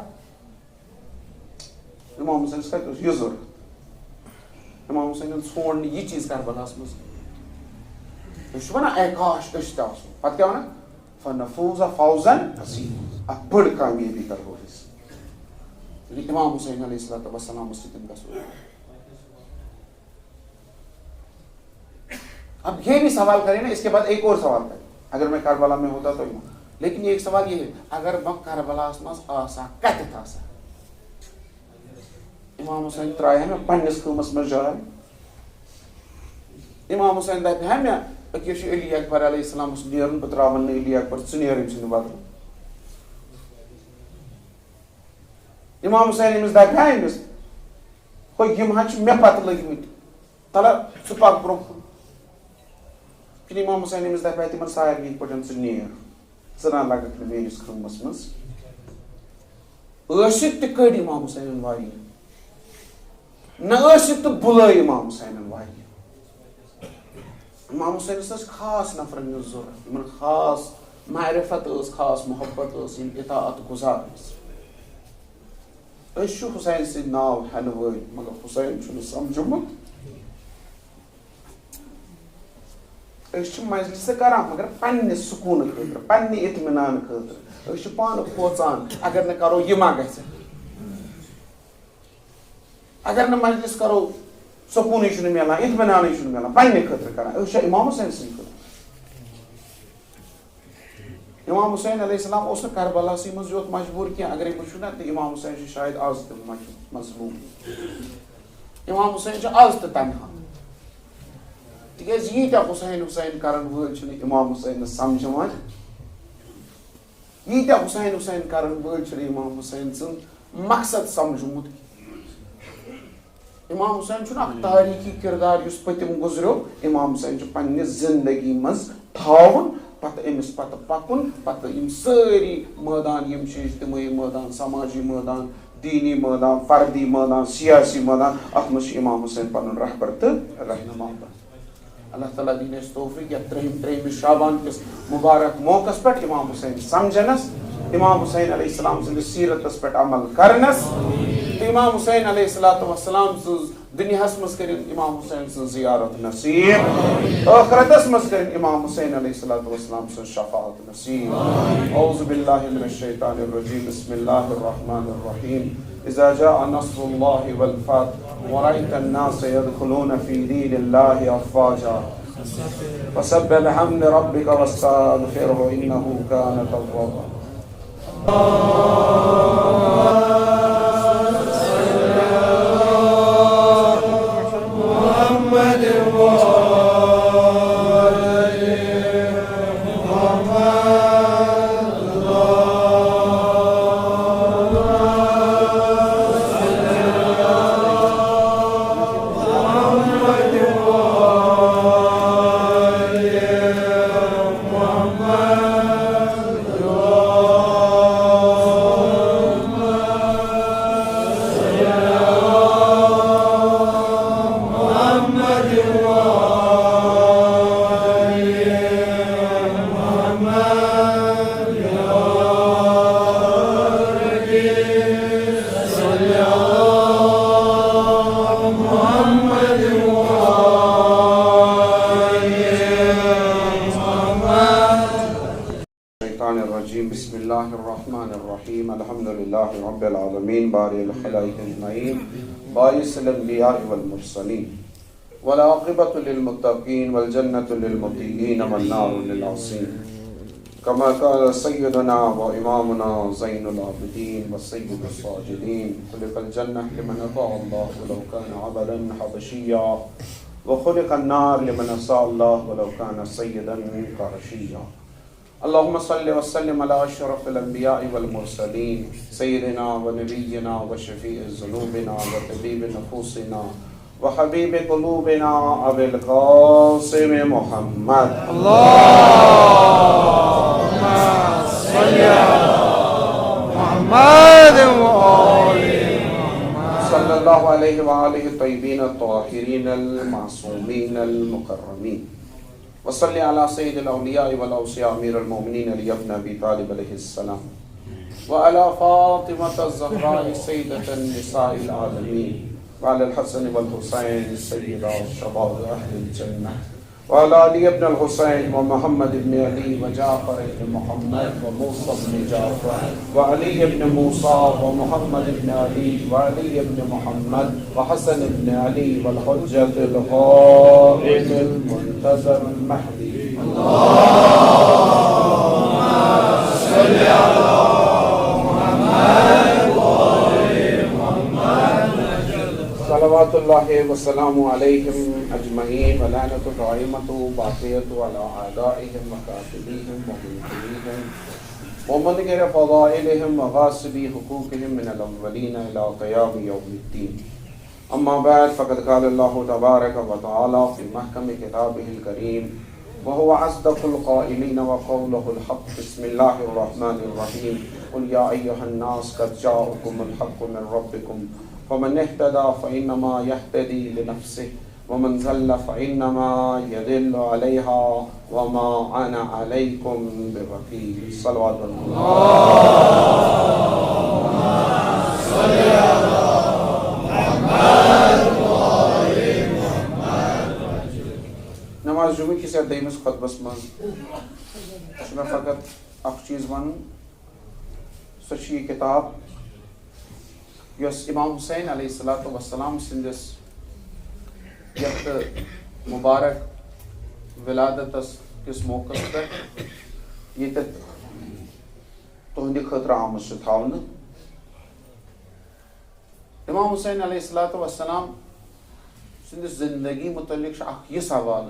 امام حسینس کتہِ اوس یہِ ضروٗرت امام حسینن ژھونٛڈ نہٕ یہِ چیٖز کربلاہس منٛز أسۍ چھِ ونان اے کاش أسۍ تہِ آسو پتہٕ کیٛاہ ونان فنفوز فوزا اکھ بٔڑ کامیٲبی کرہو أسۍ ییٚلہِ امام حسین علیہ الصلوۃ والسلام سۭتۍ گژھو اب یہ بھی سوال کرے نا اس کے بعد ایک اور سوال کرے اگر میں کربلا میں ہوتا تو لیکن ایک سوال یہ ہے اگر میں کربلاس مز آسا کتھ آسا امام حسین ترٛایہِ ہا مےٚ پننس خۭمس منٛز جاے امام حسین دپہِ ہا مےٚ أکیاہ چھُ علی اکبر علیہ السلامس نیرُن بہٕ تراون نہٕ علی اکبر ژٕ نیر أمۍ سٕنٛدِ بدلہٕ امام حسین أمِس دپہِ ہا أمِس ہو یِم حظ چھِ مےٚ پتہٕ لٔگۍ مٕتۍ تلہ ژٕ پک برونٛہہ کُن کِنہٕ امام حسین أمِس دپہِ ہا تِمن سارنٕے یِتھ پٲٹھۍ ژٕ نیر ژٕ نہ لگکھ نہٕ میٲنِس خۭمس منٛز ٲسِتھ تہِ کٔڑۍ امام حسینن واریاہ نہ ٲسِتھ تہٕ بُلٲے امام حسینن واریاہ امام حسینس ٲس خاص نفرن ہٕنٛز ضروٗرت یِمن خاص معرفت ٲس خاص محبت ٲس یِم اطاعت گُزار ٲسۍ أسۍ چھِ حسین سٕنٛدۍ ناو ہٮ۪نہٕ وٲلۍ مگر حسین چھُنہٕ سمجھومُت أسۍ چھِ مجلسہٕ کران مگر پننہِ سکوٗنہٕ خٲطرٕ پننہِ اطمینان خٲطرٕ أسۍ چھِ پانہٕ کھوژان اگر نہٕ کرو یہِ ما گژھِ اگر نہٕ مجلس کرو سکوٗنٕے چھُنہٕ مِلان اطمینانٕے چھُنہٕ مِلان پننہِ خٲطرٕ کران أسۍ چھِ امام حسین سٕنٛدِ خٲطرٕ امام حسین علیہ السلام اوس نہٕ کربلاسٕے منٛز یوت مجبوٗر کینٛہہ اگرے وٕچھو نا تہٕ امام حسین چھُ شاید آز تہِ مظلوٗم امام حسین چھُ آز تہِ تنہا تِکیٛازِ ییٖتیاہ حسین حسین کرن وٲلۍ چھِنہٕ امام حسینس سمجھان ییٖتیاہ حسین حسین کرن وٲلۍ چھِنہٕ امام حسین سُنٛد مقصد سمجھومُت امام حسین چھُنہٕ اکھ تٲریٖخی کِردار یُس پٔتِم گُزریو امام حسین چھُ پننہِ زندگی منٛز تھاوُن پتہٕ أمِس پتہٕ پکُن پتہٕ یِم سٲری مٲدان یِم چھِ اجتمٲعی مٲدان سماجی مٲدان دیٖنی مٲدان فردی مٲدان سیاسی مٲدان اتھ منٛز چھُ امام حسین پنُن رہبر تہٕ رہنما اللہ تعالیٰ دِیِن اَسہِ توفیٖق یتھ ترٛیٚیِمہِ شعبان کِس مُبارک موقعس پٮ۪ٹھ امام حسین سمجھنس امام حسین علیہ السلام سٕنٛدِس سیٖرتس پٮ۪ٹھ عمل کرنس تہٕ امام حسین علیہ الصلوۃ والسلام سٕنٛز دُنیاہس منٛز کٔرِنۍ امام حسین سٕنٛز زیارت نصیٖب ٲخرتس منٛز کٔرِنۍ امام حسین علیہ الصلوۃ والسلام سٕنٛز شفاعت نصیٖب اعوذ باللہ من الشیطان الرجیم بسم اللہ الرحمن الرحیم اذا جاء نصر الله والفتح ورأيت الناس يدخلون في دين الله أفواجا فسبح بحمد ربك واستغفره إنه كان توابا. بسم اللہ الرحمن الرحیم الحمدللہ رب العالمین باری الخلائق اجمعین باعث الانبیاء والمرسلین والعاقبۃ للمتقین والجنۃ للمطیعین والنار للعاصین کما قال سیدنا و امامنا زین العابدین وسید الساجدین خلق الجنہ لمن اطاع اللہ ولو کان عبدا حبشیا وخلق النار لمن عصى اللہ ولو کان سیدا قرشیا. اللهم صل وسلم على اشرف الانبیاء والمرسلین سیدنا و نبینا و شفیع ذنوبنا و طبیب نفوسنا و حبیب قلوبنا ابی القاسم محمد. اللهم صل على محمد وآل محمد صلی اللہ علیہ وآلہ الطیبین الطاہرین المعصومین المکرمین. وصلی علی سید الاولیاء والاوصیاء امیر المومنین علی ابن ابی طالب علیہ السلام وعلی فاطمة الزہراء سیدۃ النساء العالمین وعلی الحسن والحسین سیدہ شباب اہل الجنہ وعلی علی ابن الحسین ومحمد ابن علی وجعفر ابن محمد وموسى ابن جعفر وعلی ابن موسیٰ ومحمد ابن علی وعلی ابن محمد وحسن ابن علی والحجۃ القائم المنتظر المہدی. اللهم صل على محمد وآل محمد صلوات اللہ وسلام علیہم اجمعین ولعنۃ دائمۃ باقیۃ علی اعدائہم وقاتلہم ومنکرہم ومنکر فضائلہم وغاصبی حقوقہم من الاولین الی قیام یوم الدین. اما بعد فقد قال اللہ تبارک و تعالی فی محکم کتابہ الکریم وهو اصدق القائلین وقولہ الحق. بسم اللہ الرحمن الرحیم. قل یا ایہا الناس قد جاءکم الحق من ربکم فمن اهتدى فإنما يهتدي لنفسه ومن ضل فإنما يضل عليها وما أنا عليكم بوكيل. صلوات الله. صل على محمد وآل محمد. نماز جمعہ کس دیمس خطبس مز چھنا فقط اخ چیز ون سہ چھ یہ کتاب یس امام حسین علیہ السلام سندس یت مبارک ولادتس کس موقع پہ یہ تہند خطر آمت تھاؤن. امام حسین علیہ السلام سندس زندگی متعلق اخ یہ سوال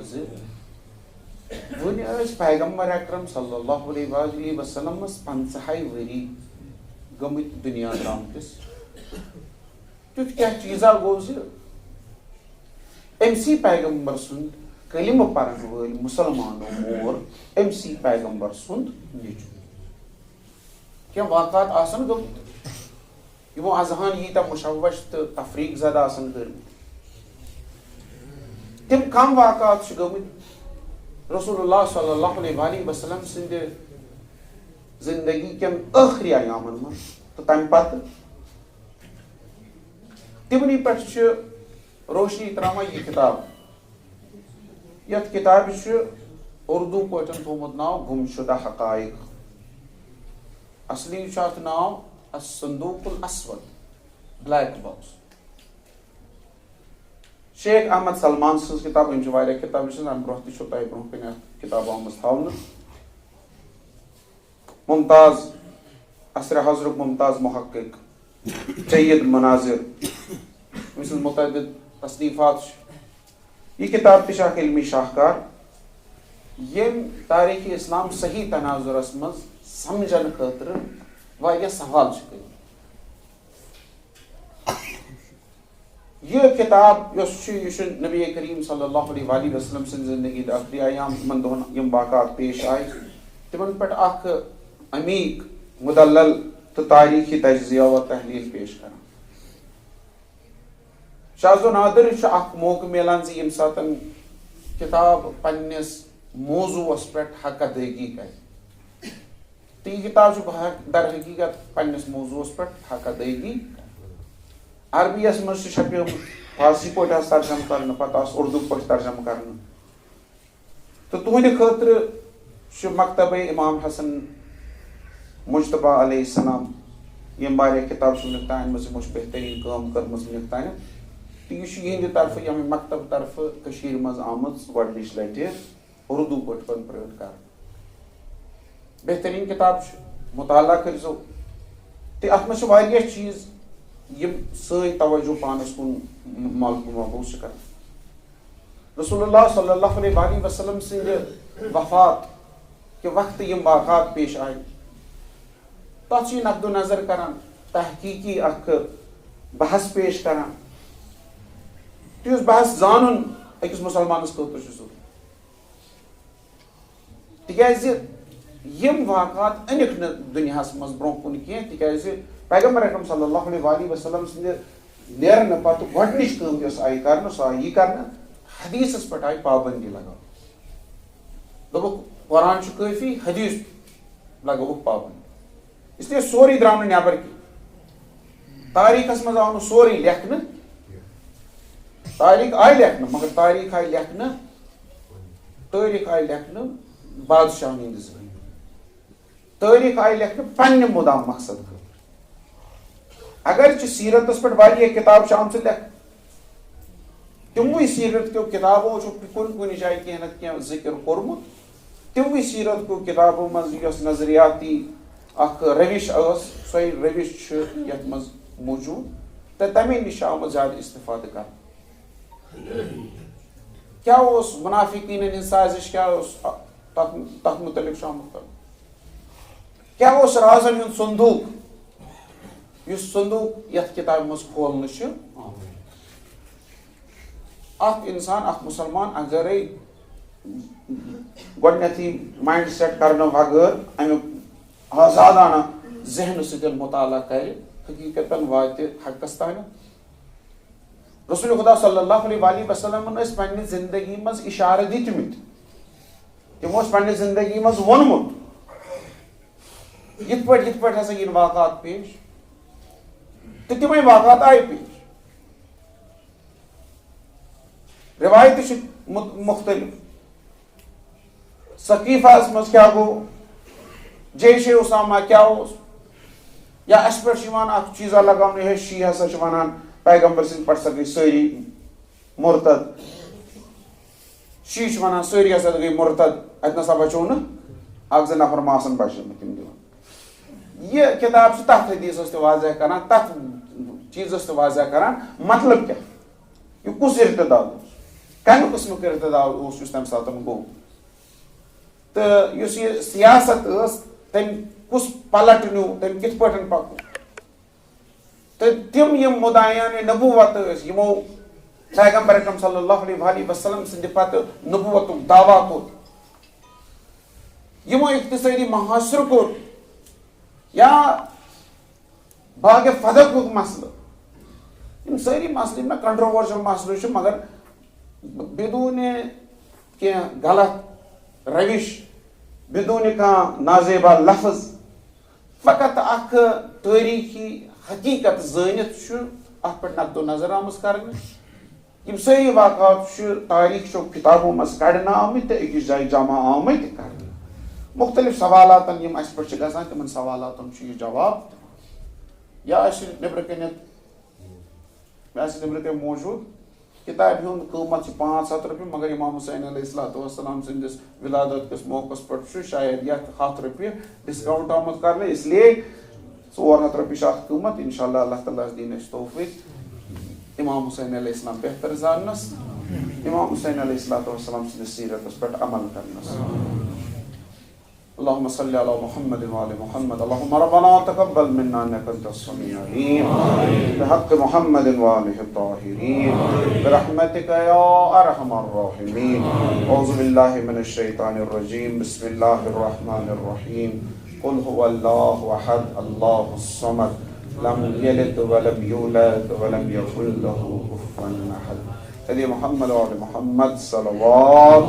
ون پیغمبر اکرم صلی اللہ علیہ وسلم 50 وری گمت دنیا درامتس. تیت کیا چیزا گو امسی پیغمبر سند کلمہ پرن ول مسلمانوں مور امسی پیغمبر سند نیچو کیا واقعات آسن گمت یمو اذہان ییتا مشوش تو تفریق زدہ آسن کرمت. تم کم واقعات گمت رسول اللہ صلی اللہ علیہ وسلم سند زندگی کن آخری ایامن من تو تم پتہ تمنی پہ روشنی تراما یہ کتاب. یت کتاب اردو پاٹن تھومت ناو گم شدہ حقائق. اصلی ات ناو الصندوق الاسود بلیک باکس. شیخ احمد سلمان سٕنٛز کِتاب أمۍ چھِ واریاہ کِتاب لیٚچھمٕژ اَمہِ برونٛہہ تہِ چھُ تۄہہِ برونٛہہ کَنہِ اکھ کِتاب آمٕژ تھاونہٕ ممتاز اثر حضرت ممتاز محقق جید مناظر أمۍ سٕنٛز مُتعدد تصنیٖفات چھِ یہِ کِتاب تہِ چھِ اکھ علمی شاہکار ییٚمۍ تاریٖخی اسلام صحیح تناظرس منٛز سمجھنہٕ خٲطرٕ واریاہ سوال چھِ کٔرمٕتۍ. یہ کتاب یہِ چھُ نبی کریم صلی اللہ علیہ وسلم سٕنٛدِ زندگی ٲخری ایام یِمن دۄہن یِم واقعات پیش آیہِ تِمن پٮ۪ٹھ اکھ عمیٖق مُدلل تہٕ تاریٖخی تجزیہ و تحلیل پیش کران. شاذ و نادر چھُ اکھ موقعہٕ میلان زِ ییٚمہِ ساتہٕ کِتاب پننِس موضوٗعس پٮ۪ٹھ حق ادٲیگی کرِ تہٕ یہِ کِتاب چھُ در حقیٖقت پننِس موضوٗعس پٮ۪ٹھ حق ادٲیگی. عربیس منٛز چھُ چھپیومُت فارسی پٲٹھۍ آسہِ ترجمہٕ کرنہٕ پتہٕ آسہِ اردوٗ پٲٹھۍ ترجمہٕ کرنہٕ تہٕ تُہنٛدِ خٲطرٕ چھُ مکتبے امام حسن مجتبہ علیہ السلام یِم واریاہ کِتاب چھِ وُنیُک تام أنمٕژ یِمو چھِ بہتریٖن کٲم کٔرمٕژ وُنیُک تام تہٕ یہِ چھُ یِہنٛدِ طرفہٕ ییٚمہِ مکتب طرفہٕ کٔشیٖرِ منٛز آمٕژ گۄڈنِچ لٹہِ اردوٗ پٲٹھۍ کنفرٹ کرنہٕ. بہتریٖن کِتاب چھِ مُطالعہ کٔرۍزیو تہٕ اتھ منٛز چھِ واریاہ چیٖز یِم سٲنۍ توجہ پانس کُن مبوٗس چھِ کران. رسول اللہ صلی اللہ علیہ وسلم سٕنٛدِ وفات کہِ وقتہٕ یِم واقعات پیش آیہِ تتھ چھُ یہِ نقد و نظر کران تحقیٖقی اکھ بحث پیش کران تہٕ یُس بحث زانُن أکِس مُسلمانس خٲطرٕ چھُ ضروٗری تِکیازِ یِم واقعات أنِکھ نہٕ دُنیاہس منٛز برونٛہہ کُن کینٛہہ تِکیازِ پیغمبر اکرم صلی اللہ علیہ وسلم سٕنٛدِ نیرنہٕ پتہٕ گۄڈنِچ کٲم یۄس آیہِ کرنہٕ سۄ آیہِ یہِ کرنہٕ حدیٖثس پٮ۪ٹھ آیہِ پابنٛدی لگاونہٕ. دوٚپُکھ قرآن چھُ کٲفی حدیٖث لگٲوُکھ پابنٛدی اسلیے سورُے درٛاو نہٕ نٮ۪بر کینٛہہ. تاریٖخس منٛز آو نہٕ سورُے لیکھنہٕ تاریٖخ آیہِ لیکھنہٕ مگر تاریٖخ آیہِ لیکھنہٕ تٲریٖخ آیہِ لیکھنہٕ بادشاہن ہٕنٛدِ ذٔریعہٕ. تٲریٖخ آیہِ لیکھنہٕ پننہِ مُدام مقصد خٲطرٕ. اگرچہِ سیٖرتس پٮ۪ٹھ واریاہ کِتاب چھِ آمژٕ لیکھنہٕ تِموٕے سیٖرت کیو کِتابو چھُ کُنہِ جایہِ کینٛہہ نتہٕ کینٛہہ ذِکر کوٚرمُت. تِموٕے سیٖرت کیو کِتابو منٛز یۄس نظریاتی اکھ روش ٲس سۄے روش چھِ یتھ منٛز موٗجوٗد تہٕ تمے نِش چھُ آمُت زیادٕ استفادٕ کرنہٕ. کیاہ اوس منافقیٖنن ہٕنٛز سازش کیاہ اوس تتھ مُتعلق چھُ آمُت کرنہٕ. کیاہ اوس رازن ہُنٛد صندوٗق یُس صندوٗق یتھ کِتابہِ منٛز کھولنہٕ چھُ آمُت. اکھ انسان اکھ مُسلمان اگرے گۄڈنیتھٕے مایِنڈ سیٹ کرنہٕ بغٲر امیُک آزادانہ ذہنہٕ سۭتۍ مُطالعہ کرِ حقیٖقتن واتہِ حقس تانۍ. رسول خدا صلی اللہ علیہ وسلمن ٲسۍ پننہِ زندگی منٛز اِشارٕ دِتمٕتۍ تِمو اوس پننہِ زندگی منٛز ووٚنمُت یِتھ پٲٹھۍ ہسا یِن واقعات پیش تہٕ تِمے واقعات آیہِ پیش. روایتہٕ چھِ مختلف. ثقیٖفہس منٛز کیاہ گوٚو جیشے اُسامہ کیاہ اوس یا اسہِ پٮ۪ٹھ چھُ یِوان اکھ چیٖزا لگاونہٕ ہے شی ہسا چھِ ونان پیغمبر سٕنٛدۍ پٮ۪ٹھ ہسا گٔے سٲری مُرتد. شی چھِ ونان سٲری ہسا گٔے مُرتد اتہِ نسا بچو نہٕ اکھ زٕ نفر ما آسن بچٲمٕتۍ تِم دِوان. یہِ کِتاب چھِ تتھ حدیٖثس تہِ واضح کران تتھ چیٖزس تہِ واضح کران مطلب کیاہ یہِ کُس ارتداد اوس کمہِ قٕسمُک ارتداد اوس یُس تمہِ ساتہٕ گوٚو تہٕ یُس یہِ سیاست ٲس تٔمۍ کُس پلٹ نیوٗ تٔمۍ کِتھ پٲٹھۍ پکوو تہٕ تِم یِم مُدعیانِ نبوت ٲسۍ یِمو پیغمبر اکرم صلی اللہ علیہ وسلم سٕنٛدِ پتہٕ نبوتُک دعوا کوٚر یِمو اختصٲدی محاصرٕ کوٚر یا باغِ فدقُک مسلہٕ یِم سٲری مسلہٕ یِم مےٚ کنٹروورشل مسلہٕ چھِ مگر بدوٗنہِ کینٛہہ غلط روش بدوٗنہِ کانٛہہ نازیبا لفظ فقط اکھ تٲریٖخی حقیٖقت زٲنِتھ چھُ اتھ پٮ۪ٹھ نقد و نظر آمٕژ کرنہٕ. یِم سٲری واقعات چھِ تاریٖخ کِتابو منٛز کڑنہٕ آمٕتۍ تہٕ أکِس جایہِ جمع آمٕتۍ کرنہٕ. مختلف سوالاتن یِم اسہِ پٮ۪ٹھ چھِ گژھان تِمن سوالاتن چھُ یہِ جواب یا اسہِ نٮ۪برٕ کَنٮ۪تھ مےٚ آسہِ نٮ۪برٕ کَنۍ موٗجوٗد کتاب ہند قیمت 500 رۄپیہِ مگر امام حسین علیہ السلام سندس ولادت کس موقع پہ شاید یہ 100 رۄپیہِ ڈسکاؤنٹ آمت کرنے اس لیے 400 رۄپیہِ اخ قیمت انشاءاللہ اللہ تعالیٰ دین اس توفیق امام حسین علیہ السلام بہتر زانس امام حسین علیہ السلام سندس سیرتس پہ عمل کرنس اللهم صل على محمد وعلى محمد اللهم ربنا تقبل منا انك انت السميع العليم بحق محمد وآله الطاهرين برحمتك يا ارحم الراحمين اعوذ بالله من الشيطان الرجيم بسم الله الرحمن الرحيم قل هو الله احد الله الصمد لم يلد ولم يولد ولم يكن له كفوا احد. محمد وعلى محمد صلوات